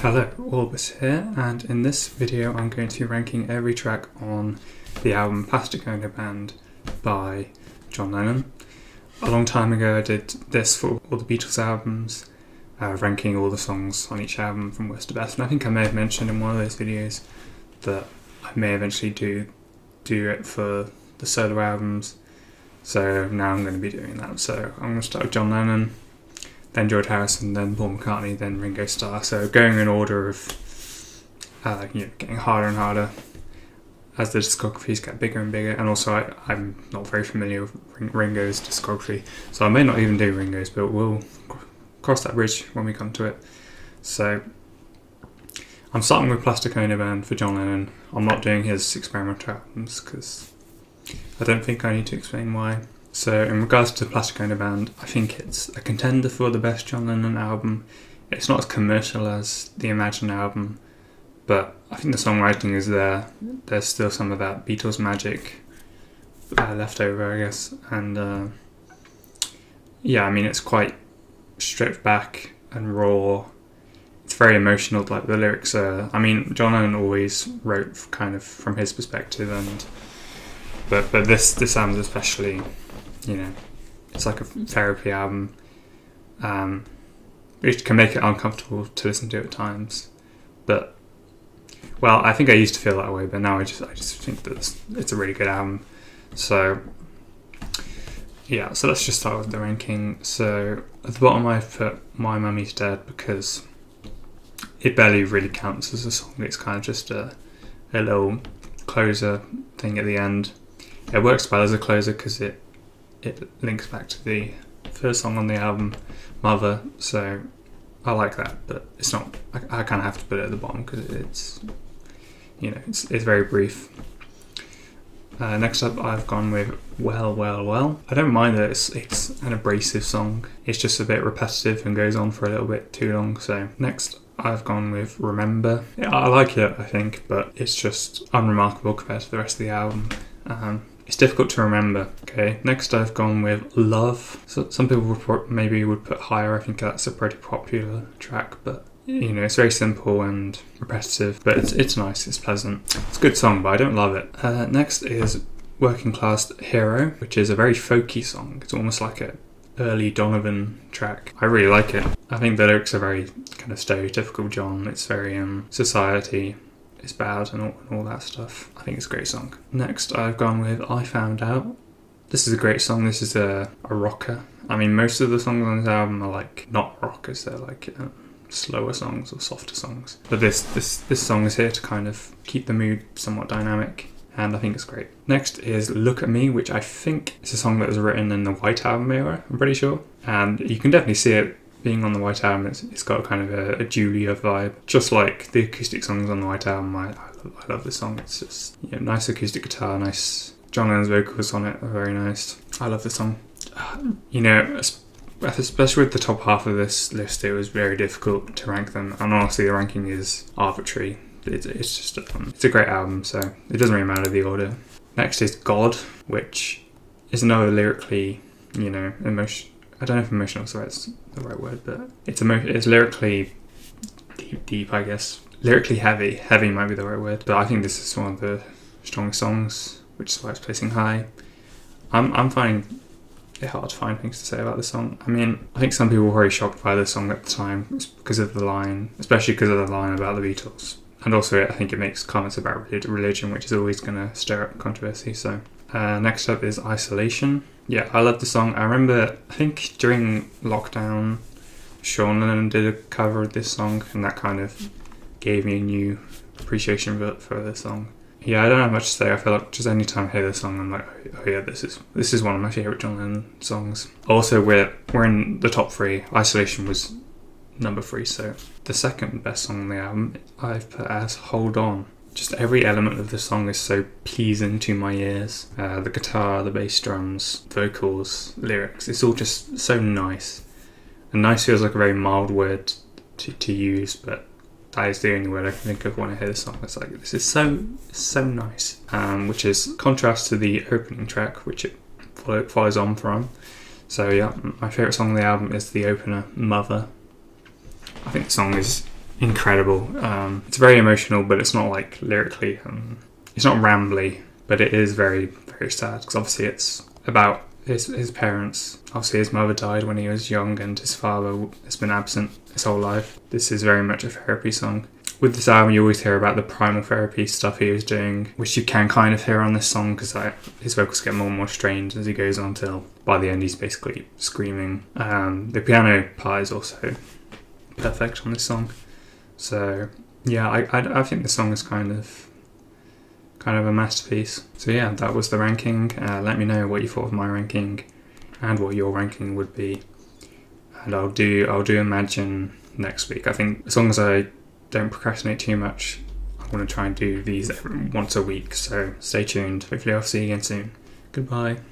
Hello, Orbis here, and in this video I'm going to be ranking every track on the album Plastic Ono Band by John Lennon. A long time ago I did this for all the Beatles albums, ranking all the songs on each album from worst to best, and I think I may have mentioned in one of those videos that I may eventually do it for the solo albums, so now I'm going to be doing that. So I'm going to start with John Lennon, then George Harrison, then Paul McCartney, then Ringo Starr. So going in order of, getting harder and harder as the discographies get bigger and bigger. And also I'm not very familiar with Ringo's discography, so I may not even do Ringo's, but we'll cross that bridge when we come to it. So I'm starting with Plastic Ono Band for John Lennon. I'm not doing his experimental albums because I don't think I need to explain why. So in regards to Plastic Ono Band, I think it's a contender for the best John Lennon album. It's not as commercial as the Imagine album, but I think the songwriting is there. There's still some of that Beatles magic left over, I guess. And it's quite stripped back and raw. It's very emotional, like the lyrics are... John Lennon always wrote kind of from his perspective, but this album especially... it's like a therapy album, which can make it uncomfortable to listen to at times. But, well, I think I used to feel that way, but now I just think that it's a really good album. So, yeah, so let's just start with the ranking. So, at the bottom I've put My Mummy's Dead because it barely really counts as a song. It's kind of just a little closer thing at the end. It works well as a closer because it links back to the first song on the album, Mother, so I like that, but it's not... I kind of have to put it at the bottom because it's very brief. Next up I've gone with Well, Well, Well. I don't mind that it's an abrasive song, it's just a bit repetitive and goes on for a little bit too long. So next I've gone with Remember. Yeah, I like it, I think, but it's just unremarkable compared to the rest of the album. It's difficult to remember. Okay, next I've gone with Love. So some people maybe would put higher. I think that's a pretty popular track, but it's very simple and repetitive, but it's nice, it's pleasant. It's a good song, but I don't love it. Next is Working Class Hero, which is a very folky song. It's almost like an early Donovan track. I really like it. I think the lyrics are very kind of stereotypical John. It's very society. It's bad and all that stuff. I think it's a great song. Next I've gone with I Found Out. This is a great song. This is a rocker. Most of the songs on this album are like not rockers, they're like slower songs or softer songs. But this song is here to kind of keep the mood somewhat dynamic, and I think it's great. Next is Look at Me, which I think is a song that was written in the White Album era, I'm pretty sure. And you can definitely see it being on the White Album. It's got kind of a Julia vibe, just like the acoustic songs on the White Album. I love this song. It's just nice acoustic guitar, nice. John Lennon's vocals on it are very nice. I love this song. Especially with the top half of this list, it was very difficult to rank them, and honestly the ranking is arbitrary. It's just it's a great album, so it doesn't really matter the order. Next is God, which is another lyrically, emotion. I don't know if emotional is the right word, but it's lyrically deep, I guess. Lyrically heavy. Heavy might be the right word. But I think this is one of the strongest songs, which is why it's placing high. I'm finding it hard to find things to say about this song. I think some people were very shocked by this song at the time because of the line, especially because of the line about the Beatles. And also I think it makes comments about religion, which is always going to stir up controversy. So next up is Isolation. Yeah, I love the song. I remember, I think during lockdown, Sean Lennon did a cover of this song, and that kind of gave me a new appreciation for this song. Yeah, I don't have much to say. I feel like just any time I hear this song, I'm like, oh yeah, this is one of my favourite John Lennon songs. Also, we're in the top 3. Isolation was number 3, so the second best song on the album I've put as Hold On. Just every element of the song is so pleasing to my ears. The guitar, the bass drums, vocals, lyrics, it's all just so nice. And nice feels like a very mild word to use, but that is the only word I can think of when I hear this song. It's like, this is so nice. Which is contrast to the opening track, which it follows on from. So yeah, my favourite song on the album is the opener, Mother. I think the song is incredible. It's very emotional, but it's not like lyrically. It's not rambly, but it is very, very sad because obviously it's about his parents. Obviously his mother died when he was young and his father has been absent his whole life. This is very much a therapy song. With this album, you always hear about the primal therapy stuff he was doing, which you can kind of hear on this song because his vocals get more and more strained as he goes on till by the end he's basically screaming. The piano part is also perfect on this song. So yeah, I think the song is kind of a masterpiece. So yeah, that was the ranking. Let me know what you thought of my ranking and what your ranking would be. And I'll do Imagine next week. I think as long as I don't procrastinate too much, I want to try and do these once a week. So stay tuned. Hopefully I'll see you again soon. Goodbye.